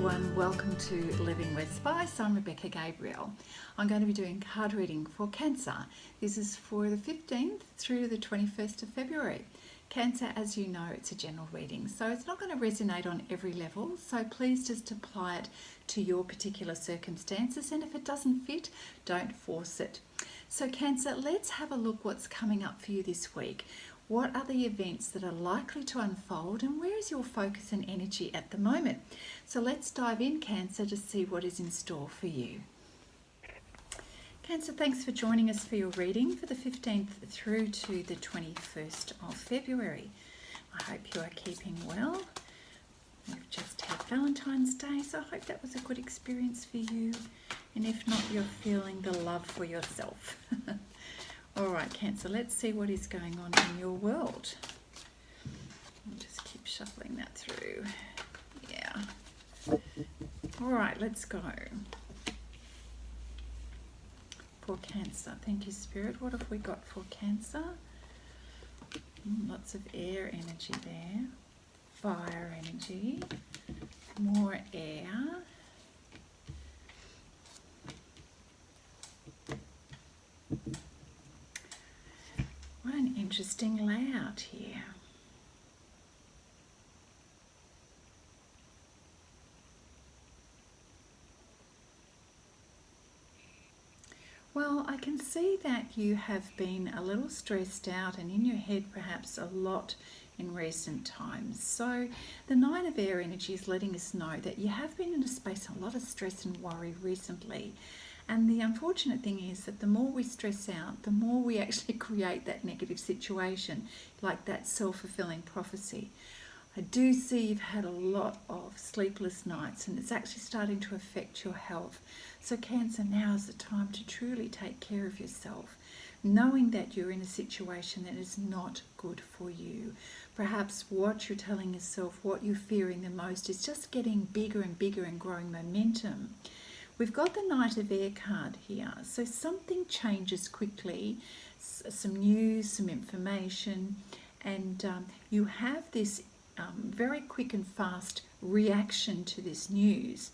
everyone, welcome to Living with Spice. I'm Rebecca Gabriel. I'm going to be doing card reading for Cancer. This is for the 15th through to the 21st of February. Cancer, as you know, it's a general reading, so it's not going to resonate on every level, so please just apply it to your particular circumstances, and if it doesn't fit, don't force it. So Cancer, let's have a look what's coming up for you this week. What are the events that are likely to unfold, and where is your focus and energy at the moment? So let's dive in, Cancer, to see what is in store for you. Cancer, thanks for joining us for your reading for the 15th through to the 21st of February. I hope you are keeping well. We've just had Valentine's Day, so I hope that was a good experience for you. And if not, you're feeling the love for yourself. All right, Cancer, let's see what is going on in your world. I'll just keep shuffling that through. Yeah. All right, let's go. For Cancer, thank you, Spirit. What have we got for Cancer? Lots of air energy there. Fire energy. More air. What an interesting layout here. Well, I can see that you have been a little stressed out and in your head perhaps a lot in recent times. So the Nine of Air energy is letting us know that you have been in a space of a lot of stress and worry recently. And the unfortunate thing is that the more we stress out, the more we actually create that negative situation, like that self-fulfilling prophecy. I do see you've had a lot of sleepless nights, and it's actually starting to affect your health. So Cancer, now is the time to truly take care of yourself, knowing that you're in a situation that is not good for you. Perhaps what you're telling yourself, what you're fearing the most, is just getting bigger and bigger and growing momentum. We've got the Knight of Air card here, so something changes quickly, some news, some information, and you have this very quick and fast reaction to this news.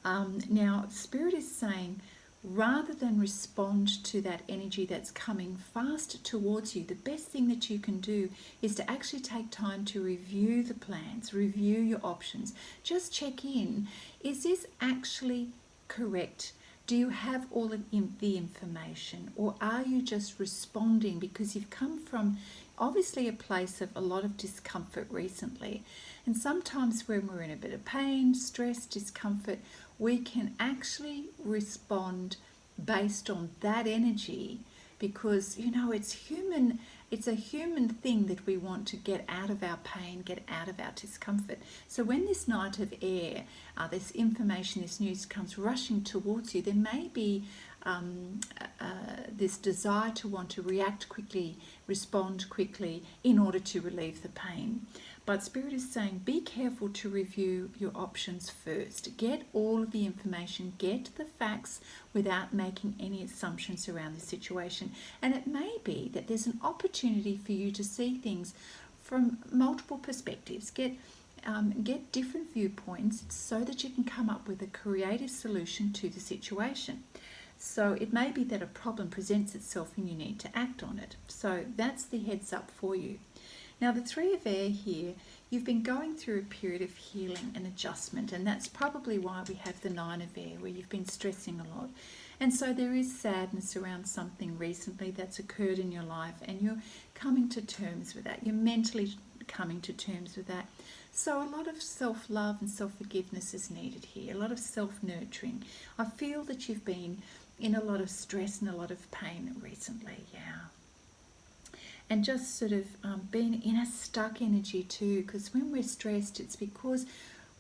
Now, Spirit is saying, rather than respond to that energy that's coming fast towards you, the best thing that you can do is to actually take time to review the plans, review your options. Just check in. Is this actually correct? Do you have all of the information, or are you just responding because you've come from obviously a place of a lot of discomfort recently? And sometimes when we're in a bit of pain, stress, discomfort, we can actually respond based on that energy because, you know, it's human. It's a human thing that we want to get out of our pain, get out of our discomfort. So when this Knight of Air, this information, this news comes rushing towards you, there may be this desire to want to react quickly, respond quickly in order to relieve the pain. But Spirit is saying, be careful to review your options first. Get all of the information, get the facts without making any assumptions around the situation. And it may be that there's an opportunity for you to see things from multiple perspectives. Get different viewpoints so that you can come up with a creative solution to the situation. So it may be that a problem presents itself and you need to act on it. So that's the heads up for you. Now, the Three of Air here, you've been going through a period of healing and adjustment, and that's probably why we have the Nine of Air, where you've been stressing a lot. And so there is sadness around something recently that's occurred in your life, and you're coming to terms with that. You're mentally coming to terms with that. So a lot of self-love and self-forgiveness is needed here, a lot of self-nurturing. I feel that you've been in a lot of stress and a lot of pain recently, yeah. And just sort of being in a stuck energy too, because when we're stressed, it's because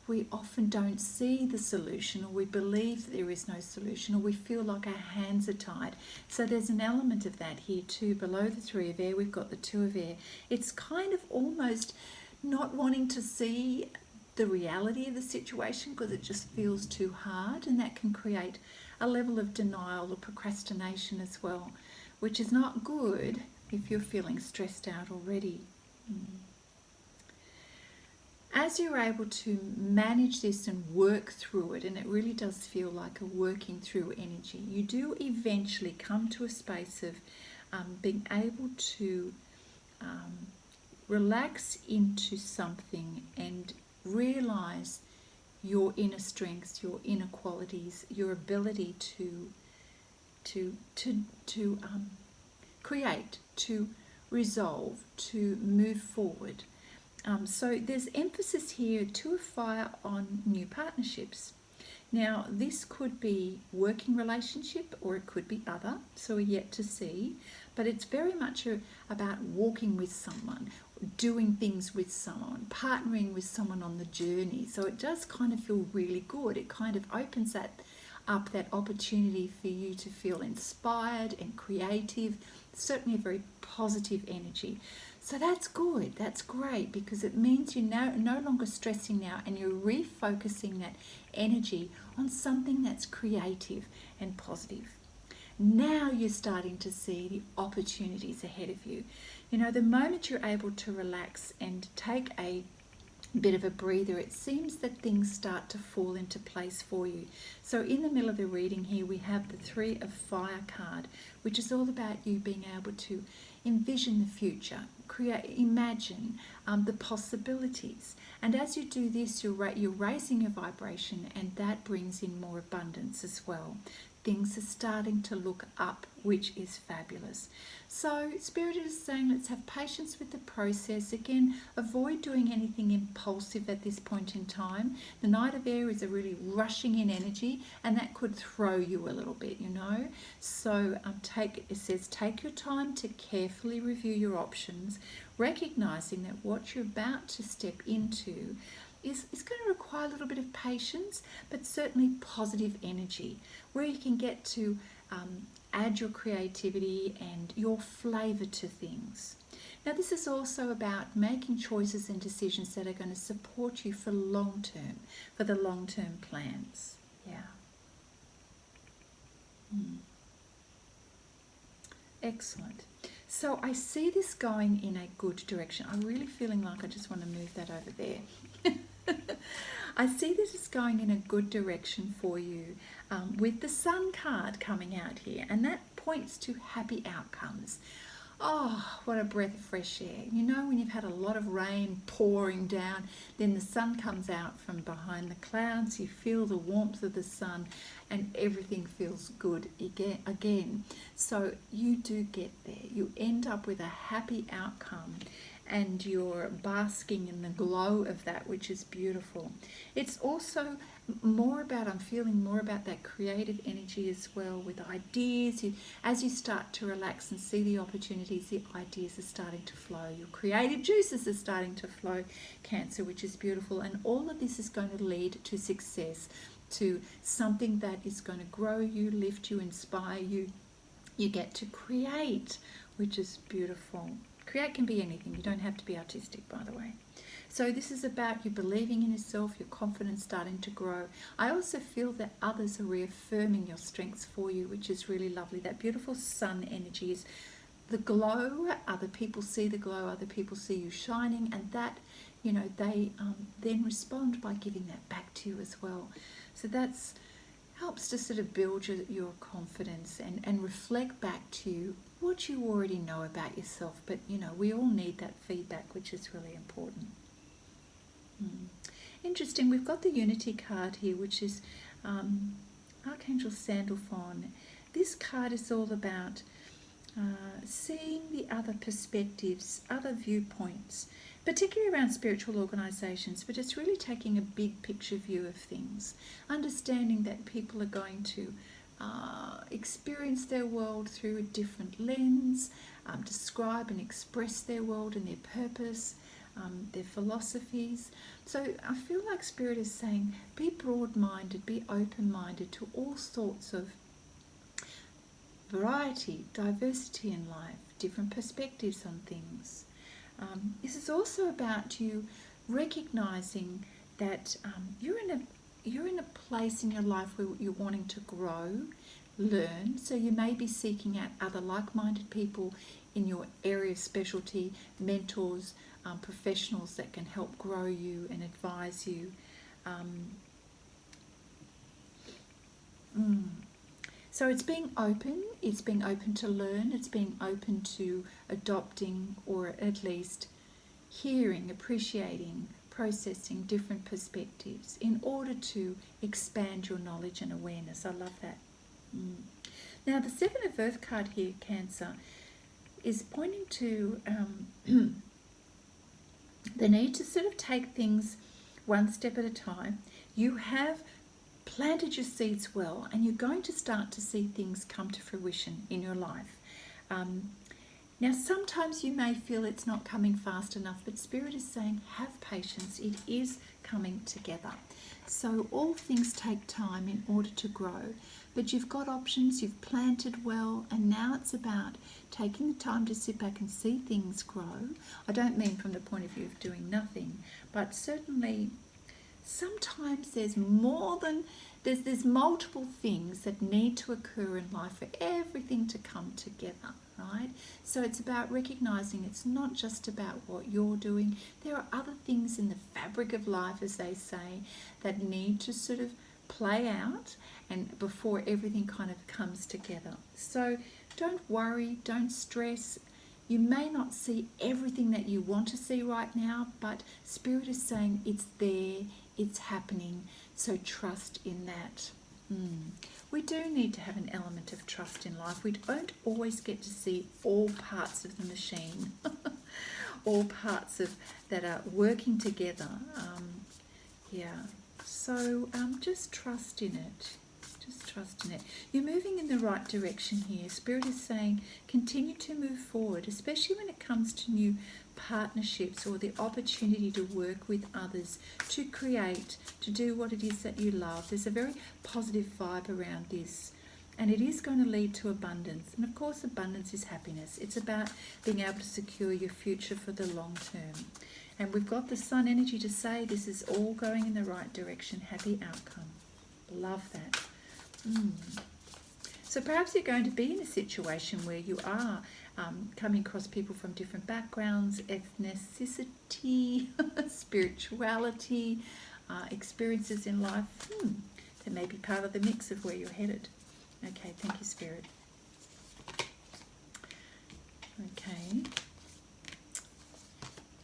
we often don't see the solution, or we believe that there is no solution, or we feel like our hands are tied. So there's an element of that here too. Below the Three of Air, we've got the Two of Air. It's kind of almost not wanting to see the reality of the situation because it just feels too hard, and that can create a level of denial or procrastination as well, which is not good if you're feeling stressed out already. as you're able to manage this and work through it, and it really does feel like a working through energy, you do eventually come to a space of being able to relax into something and realize your inner strengths, your inner qualities, your ability to create, to resolve, to move forward. So there's emphasis here to a fire on new partnerships. Now, this could be working relationship or it could be other, so we're yet to see, but it's very much about walking with someone, doing things with someone, partnering with someone on the journey. So it does kind of feel really good. It kind of opens up that opportunity for you to feel inspired and creative, certainly a very positive energy. So that's good, that's great, because it means you're now no longer stressing now and you're refocusing that energy on something that's creative and positive. Now you're starting to see the opportunities ahead of you. You know, the moment you're able to relax and take a bit of a breather, it seems that things start to fall into place for you. So in the middle of the reading here, we have the Three of Fire card, which is all about you being able to envision the future, imagine the possibilities. And as you do this, you're raising your vibration, and that brings in more abundance as well. Things are starting to look up, which is fabulous. So Spirit is saying, let's have patience with the process. Again, avoid doing anything impulsive at this point in time. The Knight of Air is a really rushing in energy, and that could throw you a little bit, you know. So it says take your time to carefully review your options, recognizing that what you're about to step into is going to require a little bit of patience, but certainly positive energy, where you can get to add your creativity and your flavour to things. Now, this is also about making choices and decisions that are going to support you for long term, for the long-term plans. Yeah. Excellent. So I see this going in a good direction. I'm really feeling like I just want to move that over there. I see this is going in a good direction for you with the Sun card coming out here, and that points to happy outcomes. Oh, what a breath of fresh air. You know, when you've had a lot of rain pouring down, then the sun comes out from behind the clouds, you feel the warmth of the sun, and everything feels good again. So you do get there. You end up with a happy outcome, and you're basking in the glow of that, which is beautiful. It's also I'm feeling more about that creative energy as well, with ideas. As you start to relax and see the opportunities, the ideas are starting to flow. Your creative juices are starting to flow, Cancer, which is beautiful. And all of this is going to lead to success, to something that is going to grow you, lift you, inspire you. You get to create, which is beautiful. Create can be anything. You don't have to be artistic, by the way. So this is about you believing in yourself, your confidence starting to grow. I also feel that others are reaffirming your strengths for you, which is really lovely. That beautiful sun energy is the glow. Other people see the glow. Other people see you shining, and that, you know, they then respond by giving that back to you as well. So that's helps to sort of build your confidence and reflect back to you what you already know about yourself. But, you know, we all need that feedback, which is really important. Interesting. We've got the Unity card here, which is Archangel Sandalfon. This card is all about seeing the other perspectives, other viewpoints, particularly around spiritual organisations, but it's really taking a big picture view of things, understanding that people are going to experience their world through a different lens, describe and express their world and their purpose, their philosophies. So I feel like Spirit is saying, be broad-minded, be open-minded to all sorts of variety, diversity in life, different perspectives on things. This is also about you recognizing that you're in a place in your life where you're wanting to grow, learn. So you may be seeking out other like-minded people in your area of specialty, mentors, professionals that can help grow you and advise you. So it's being open to learn, it's being open to adopting, or at least hearing, appreciating, processing different perspectives in order to expand your knowledge and awareness. I love that. Now the Seven of Earth card here, Cancer, is pointing to the need to sort of take things one step at a time. You have planted your seeds well, and you're going to start to see things come to fruition in your life. Now sometimes you may feel it's not coming fast enough, but Spirit is saying have patience, it is coming together. So all things take time in order to grow, but you've got options, you've planted well, and now it's about taking the time to sit back and see things grow. I don't mean from the point of view of doing nothing, but certainly sometimes there's multiple things that need to occur in life for everything to come together, right? So it's about recognizing it's not just about what you're doing. There are other things in the fabric of life, as they say, that need to sort of play out and before everything kind of comes together. So don't worry, don't stress. You may not see everything that you want to see right now, but Spirit is saying it's there, it's happening, so trust in that. We do need to have an element of trust in life. We don't always get to see all parts of the machine, all parts of that are working together. So just trust in it. Just trust in it. You're moving in the right direction here. Spirit is saying continue to move forward, especially when it comes to new partnerships or the opportunity to work with others, to create, to do what it is that you love. There's a very positive vibe around this, and it is going to lead to abundance. And of course, abundance is happiness. It's about being able to secure your future for the long term. And we've got the Sun energy to say this is all going in the right direction. Happy outcome. Love that. So perhaps you're going to be in a situation where you are coming across people from different backgrounds, ethnicity, spirituality, experiences in life. That may be part of the mix of where you're headed. Okay, thank you, Spirit.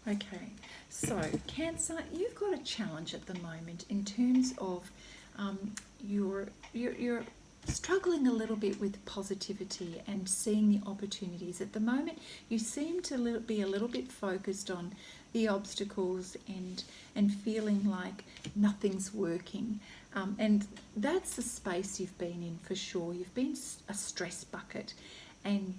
Okay, so Cancer, you've got a challenge at the moment in terms of you're struggling a little bit with positivity and seeing the opportunities. At the moment, you seem to be a little bit focused on the obstacles and feeling like nothing's working. And that's the space you've been in for sure. You've been a stress bucket, and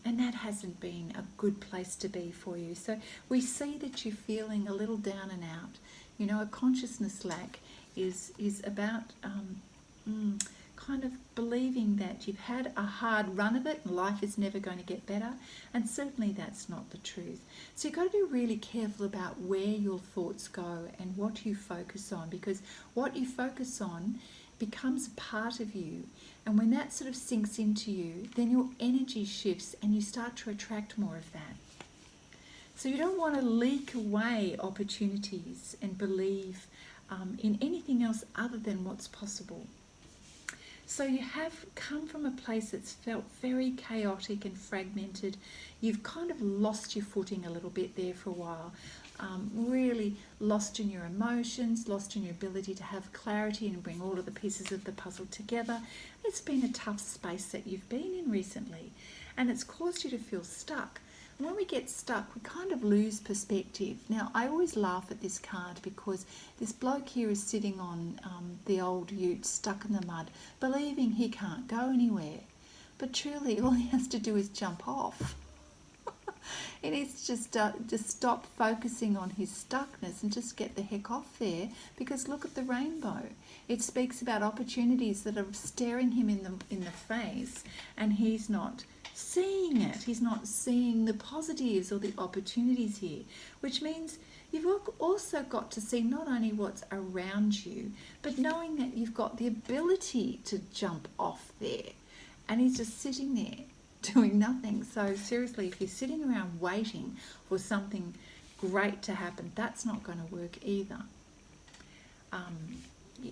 that hasn't been a good place to be for you. So we see that you're feeling a little down and out. You know, a consciousness lack is about kind of believing that you've had a hard run of it and life is never going to get better, and certainly that's not the truth. So you've got to be really careful about where your thoughts go and what you focus on, because what you focus on becomes a part of you, and when that sort of sinks into you, then your energy shifts and you start to attract more of that. So you don't want to leak away opportunities and believe in anything else other than what's possible. So you have come from a place that's felt very chaotic and fragmented. You've kind of lost your footing a little bit there for a while. Really lost in your emotions, lost in your ability to have clarity and bring all of the pieces of the puzzle together. It's been a tough space that you've been in recently, and it's caused you to feel stuck. When we get stuck, we kind of lose perspective. Now, I always laugh at this card because this bloke here is sitting on the old ute, stuck in the mud, believing he can't go anywhere. But truly, all he has to do is jump off. He needs to just stop focusing on his stuckness and just get the heck off there, because look at the rainbow. It speaks about opportunities that are staring him in the face, and he's not seeing it. He's not seeing the positives or the opportunities here, which means you've also got to see not only what's around you, but knowing that you've got the ability to jump off there. And he's just sitting there doing nothing. So seriously, if you're sitting around waiting for something great to happen. That's not going to work either.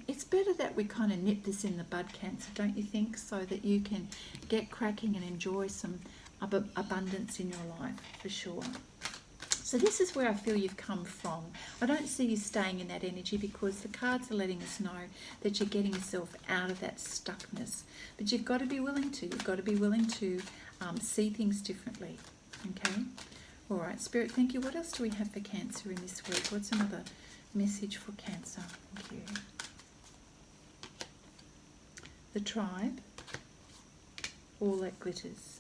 It's better that we kind of nip this in the bud, Cancer, don't you think? So that you can get cracking and enjoy some abundance in your life, for sure. So this is where I feel you've come from. I don't see you staying in that energy, because the cards are letting us know that you're getting yourself out of that stuckness. But you've got to be willing to. You've got to be willing to see things differently. Okay? All right, Spirit, thank you. What else do we have for Cancer in this week? What's another message for Cancer? Thank you. The Tribe. All that glitters.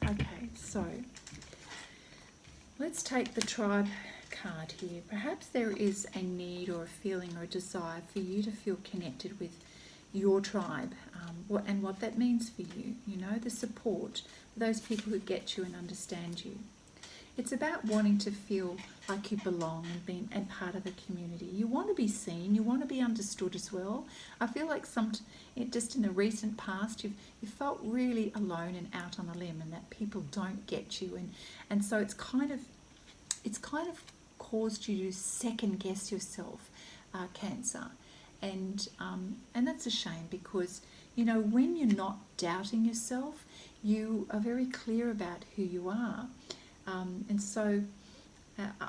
Okay, so let's take the Tribe card here. Perhaps there is a need or a feeling or a desire for you to feel connected with your tribe, and what that means for you. You know, the support, those people who get you and understand you. It's about wanting to feel like you belong and part of a community. You want to be seen, you want to be understood as well. I feel like just in the recent past, you felt really alone and out on a limb, and that people don't get you, and so it's kind of caused you to second guess yourself, Cancer, and that's a shame, because you know, when you're not doubting yourself, you are very clear about who you are. And so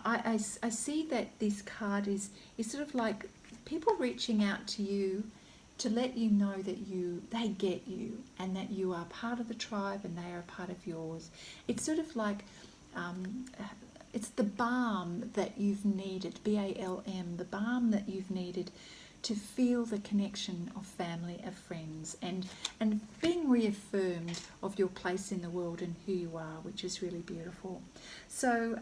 I see that this card is sort of like people reaching out to you to let you know that they get you, and that you are part of the tribe and they are a part of yours. It's sort of like it's the balm that you've needed, BALM, the balm that you've needed to feel the connection of family, of friends, and being reaffirmed of your place in the world and who you are, which is really beautiful. So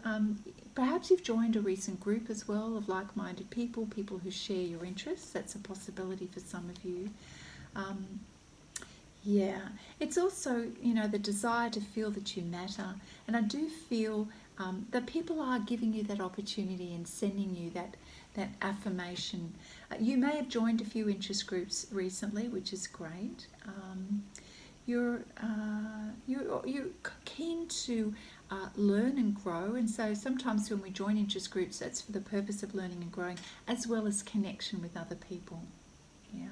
perhaps you've joined a recent group as well of like-minded people who share your interests. That's a possibility for some of you. Yeah, it's also, you know, the desire to feel that you matter, and I do feel that people are giving you that opportunity and sending you that affirmation. You may have joined a few interest groups recently, which is great. You're keen to learn and grow, and so sometimes when we join interest groups, that's for the purpose of learning and growing, as well as connection with other people. Yeah.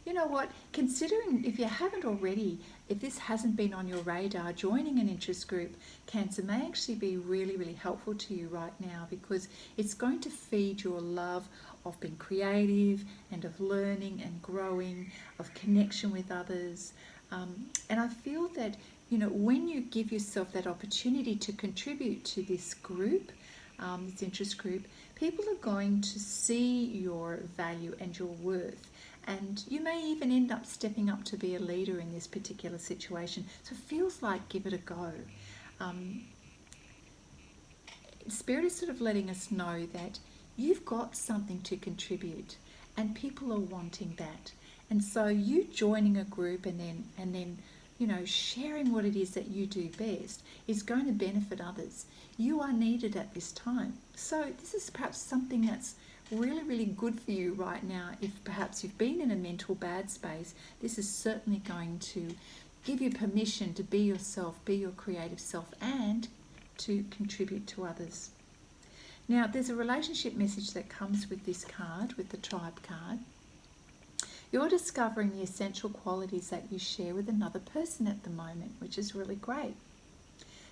You know what, considering, if you haven't already, if this hasn't been on your radar, joining an interest group, Cancer, may actually be really, really helpful to you right now, because it's going to feed your love of being creative and of learning and growing, of connection with others. And I feel that, you know, when you give yourself that opportunity to contribute to this group, this interest group, people are going to see your value and your worth. And you may even end up stepping up to be a leader in this particular situation. So it feels like give it a go. Spirit is sort of letting us know that you've got something to contribute, and people are wanting that. And so you joining a group and then you know, sharing what it is that you do best is going to benefit others. You are needed at this time. So this is perhaps something that's really, really good for you right now. If perhaps you've been in a mental bad space, this is certainly going to give you permission to be yourself, be your creative self, and to contribute to others. Now, there's a relationship message that comes with this card, with the Tribe card. You're discovering the essential qualities that you share with another person at the moment, which is really great.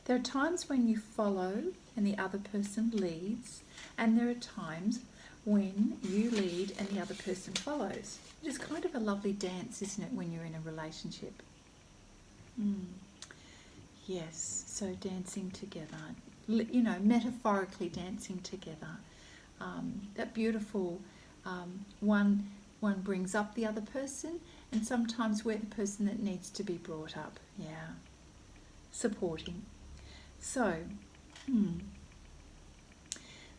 There are times when you follow and the other person leads, and there are times when you lead and the other person follows. It is kind of a lovely dance, isn't it, when you're in a relationship? Yes, so dancing together, you know, metaphorically dancing together. That beautiful one brings up the other person, and sometimes we're the person that needs to be brought up. Yeah, supporting. So, when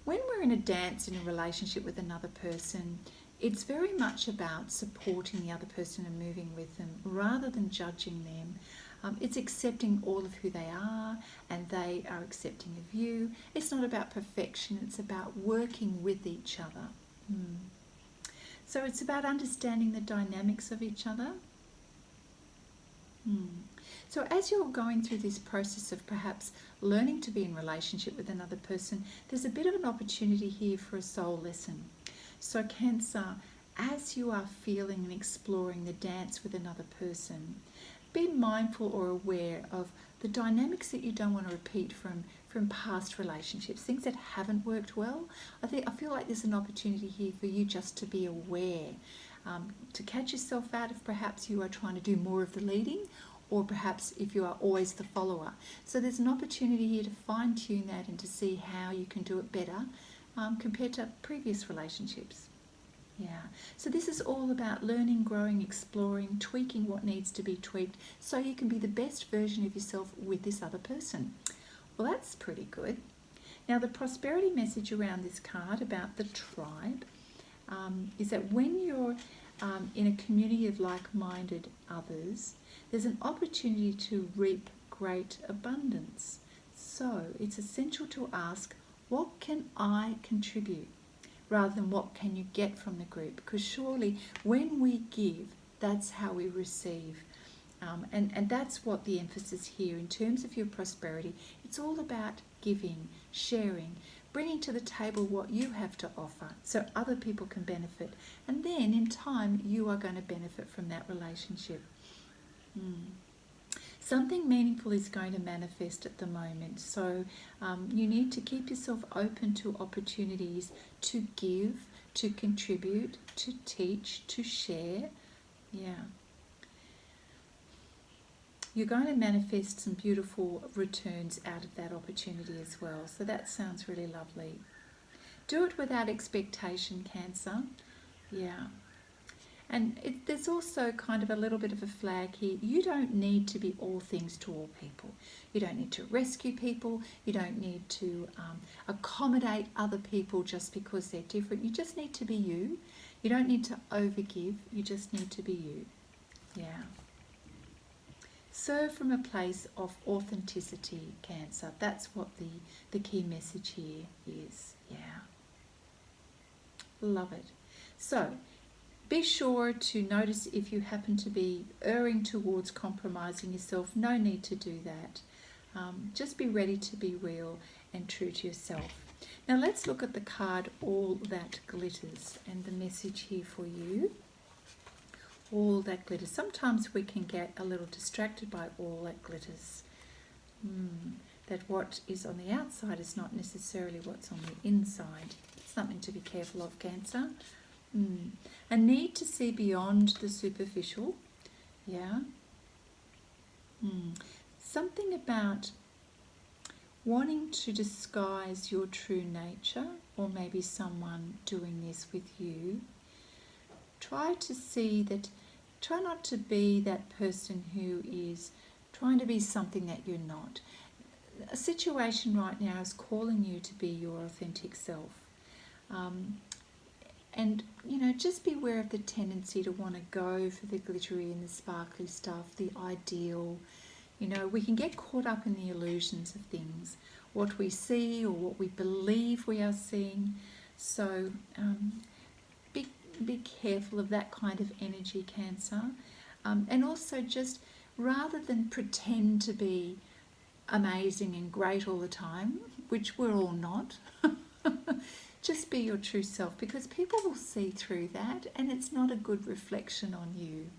we're in a dance, in a relationship with another person, it's very much about supporting the other person and moving with them rather than judging them. It's accepting all of who they are, and they are accepting of you. It's not about perfection, it's about working with each other. So it's about understanding the dynamics of each other. So as you're going through this process of perhaps learning to be in relationship with another person, there's a bit of an opportunity here for a soul lesson. So Cancer, as you are feeling and exploring the dance with another person, be mindful or aware of the dynamics that you don't want to repeat from past relationships, things that haven't worked well. I feel like there's an opportunity here for you just to be aware, to catch yourself out if perhaps you are trying to do more of the leading, or perhaps if you are always the follower. So there's an opportunity here to fine-tune that and to see how you can do it better compared to previous relationships. Yeah, so this is all about learning, growing, exploring, tweaking what needs to be tweaked so you can be the best version of yourself with this other person. Well, that's pretty good. Now, the prosperity message around this card about the tribe is that when you're in a community of like-minded others, there's an opportunity to reap great abundance. So it's essential to ask, what can I contribute, rather than what can you get from the group? Because surely when we give, that's how we receive. And that's what the emphasis here in terms of your prosperity. It's all about giving, sharing, bringing to the table what you have to offer so other people can benefit. And then in time, you are going to benefit from that relationship. Something meaningful is going to manifest at the moment. So you need to keep yourself open to opportunities to give, to contribute, to teach, to share. Yeah. You're going to manifest some beautiful returns out of that opportunity as well. So that sounds really lovely. Do it without expectation, Cancer. Yeah. And there's also kind of a little bit of a flag here. You don't need to be all things to all people. You don't need to rescue people. You don't need to accommodate other people just because they're different. You just need to be you. You don't need to overgive. You just need to be you. Yeah. Serve from a place of authenticity, Cancer. That's what the key message here is. Yeah. Love it. So, be sure to notice if you happen to be erring towards compromising yourself. No need to do that. Just be ready to be real and true to yourself. Now let's look at the card All That Glitters and the message here for you. All that glitters. Sometimes we can get a little distracted by all that glitters. That what is on the outside is not necessarily what's on the inside. It's something to be careful of, Cancer. A need to see beyond the superficial. Yeah. Something about wanting to disguise your true nature, or maybe someone doing this with you. Try not to be that person who is trying to be something that you're not. A situation right now is calling you to be your authentic self. And, just beware of the tendency to want to go for the glittery and the sparkly stuff, the ideal. We can get caught up in the illusions of things, what we see or what we believe we are seeing. So be careful of that kind of energy, Cancer. And also just rather than pretend to be amazing and great all the time, which we're all not, just be your true self, because people will see through that and it's not a good reflection on you.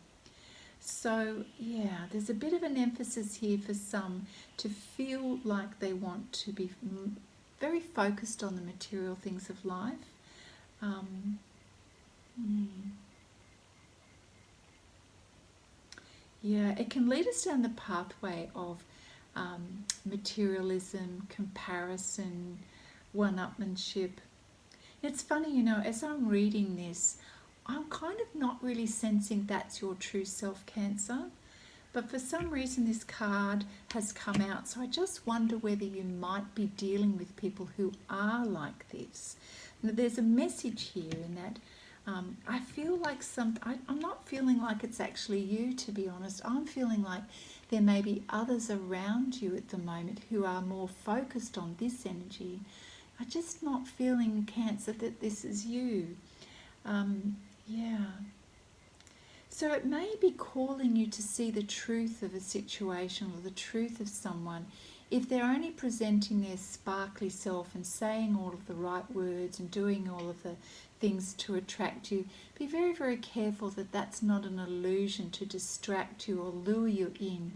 So yeah, there's a bit of an emphasis here for some to feel like they want to be very focused on the material things of life. Yeah, it can lead us down the pathway of materialism, comparison, one-upmanship. It's funny, as I'm reading this, I'm kind of not really sensing that's your true self, Cancer. But for some reason this card has come out, so I just wonder whether you might be dealing with people who are like this. Now, there's a message here in that I feel like I'm not feeling like it's actually you, to be honest. I'm feeling like there may be others around you at the moment who are more focused on this energy. I'm just not feeling, Cancer, that this is you. Yeah. So it may be calling you to see the truth of a situation or the truth of someone. If they're only presenting their sparkly self and saying all of the right words and doing all of the things to attract you, be very, very careful that that's not an illusion to distract you or lure you in.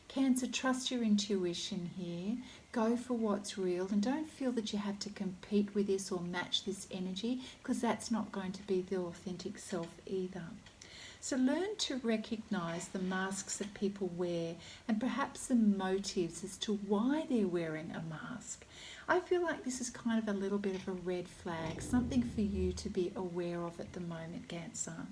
Cancer, trust your intuition here. Go for what's real and don't feel that you have to compete with this or match this energy, because that's not going to be the authentic self either. So learn to recognise the masks that people wear and perhaps the motives as to why they're wearing a mask. I feel like this is kind of a little bit of a red flag, something for you to be aware of at the moment, Cancer.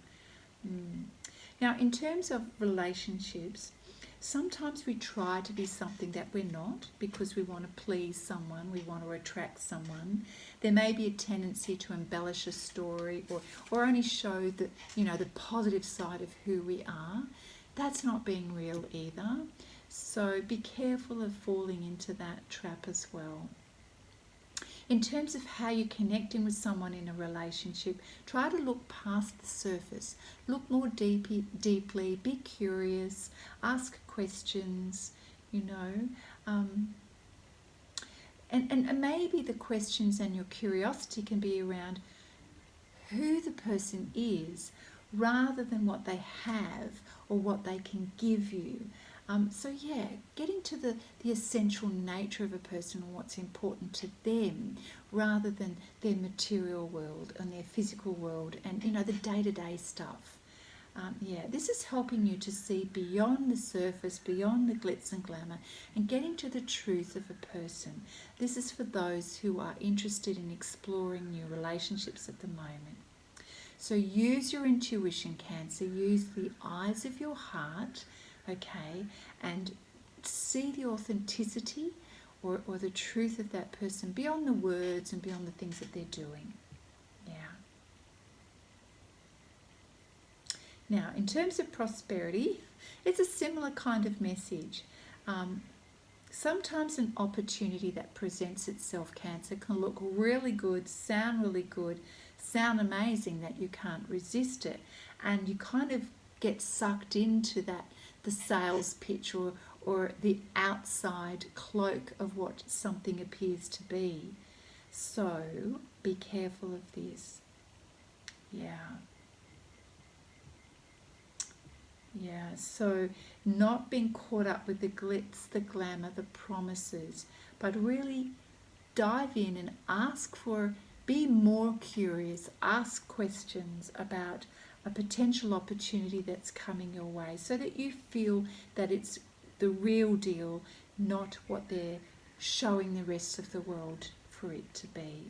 Now, in terms of relationships, sometimes we try to be something that we're not because we want to please someone, we want to attract someone. There may be a tendency to embellish a story or only show the, the positive side of who we are. That's not being real either. So be careful of falling into that trap as well. In terms of how you're connecting with someone in a relationship, try to look past the surface. Look more deeply, be curious, ask questions, and maybe the questions and your curiosity can be around who the person is rather than what they have or what they can give you. Getting to the essential nature of a person and what's important to them rather than their material world and their physical world and, the day-to-day stuff. This is helping you to see beyond the surface, beyond the glitz and glamour, and getting to the truth of a person. This is for those who are interested in exploring new relationships at the moment. So use your intuition, Cancer. Use the eyes of your heart, okay, and see the authenticity or the truth of that person beyond the words and beyond the things that they're doing. Now, in terms of prosperity, it's a similar kind of message. Sometimes an opportunity that presents itself, Cancer, can look really good, sound amazing that you can't resist it. And you kind of get sucked into the sales pitch or the outside cloak of what something appears to be. So be careful of this. So not being caught up with the glitz, the glamour, the promises, but really dive in and be more curious, ask questions about a potential opportunity that's coming your way so that you feel that it's the real deal, not what they're showing the rest of the world for it to be.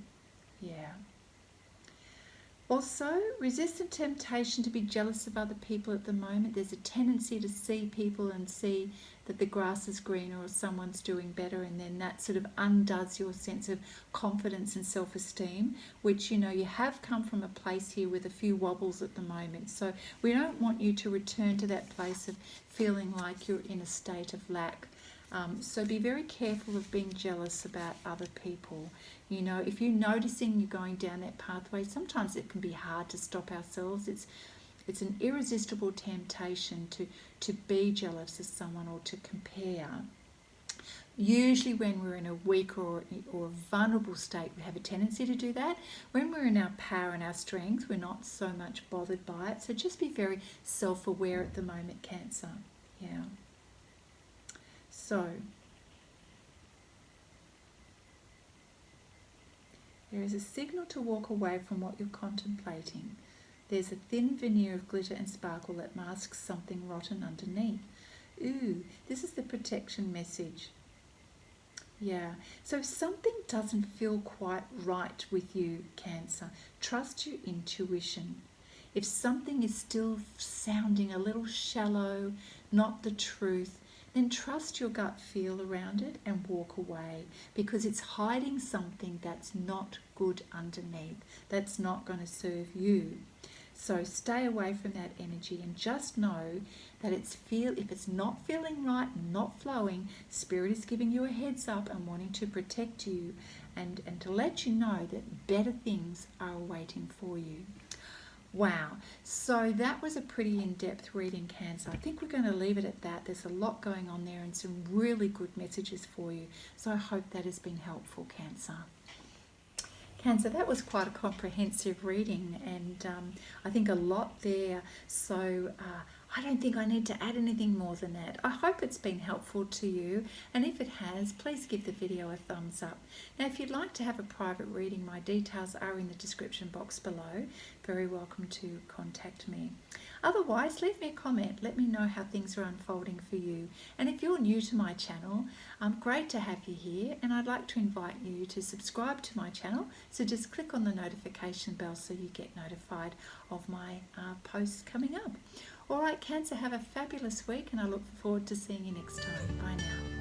Also, resist the temptation to be jealous of other people at the moment. There's a tendency to see people and see that the grass is greener or someone's doing better, and then that sort of undoes your sense of confidence and self-esteem, which, you have come from a place here with a few wobbles at the moment. So we don't want you to return to that place of feeling like you're in a state of lack. So be very careful of being jealous about other people. If you're noticing you're going down that pathway, sometimes it can be hard to stop ourselves. It's an irresistible temptation to be jealous of someone or to compare. Usually when we're in a weak or vulnerable state, we have a tendency to do that. When we're in our power and our strength, we're not so much bothered by it. So just be very self-aware at the moment, Cancer. So, there is a signal to walk away from what you're contemplating. There's a thin veneer of glitter and sparkle that masks something rotten underneath. Ooh, this is the protection message. So if something doesn't feel quite right with you, Cancer, trust your intuition. If something is still sounding a little shallow, not the truth, then trust your gut feel around it and walk away, because it's hiding something that's not good underneath, that's not going to serve you. So stay away from that energy and just know that if it's not feeling right, not flowing, Spirit is giving you a heads up and wanting to protect you and to let you know that better things are waiting for you. Wow, so that was a pretty in-depth reading, Cancer. I think we're going to leave it at that. There's a lot going on there and some really good messages for you. So I hope that has been helpful, Cancer. Cancer, that was quite a comprehensive reading, and I think a lot there. So I don't think I need to add anything more than that. I hope it's been helpful to you, and if it has, please give the video a thumbs up. Now, if you'd like to have a private reading, my details are in the description box below. Very welcome to contact me. Otherwise, leave me a comment. Let me know how things are unfolding for you. And if you're new to my channel, great to have you here, and I'd like to invite you to subscribe to my channel. So just click on the notification bell so you get notified of my posts coming up. All right, Cancer, have a fabulous week, and I look forward to seeing you next time. Bye now.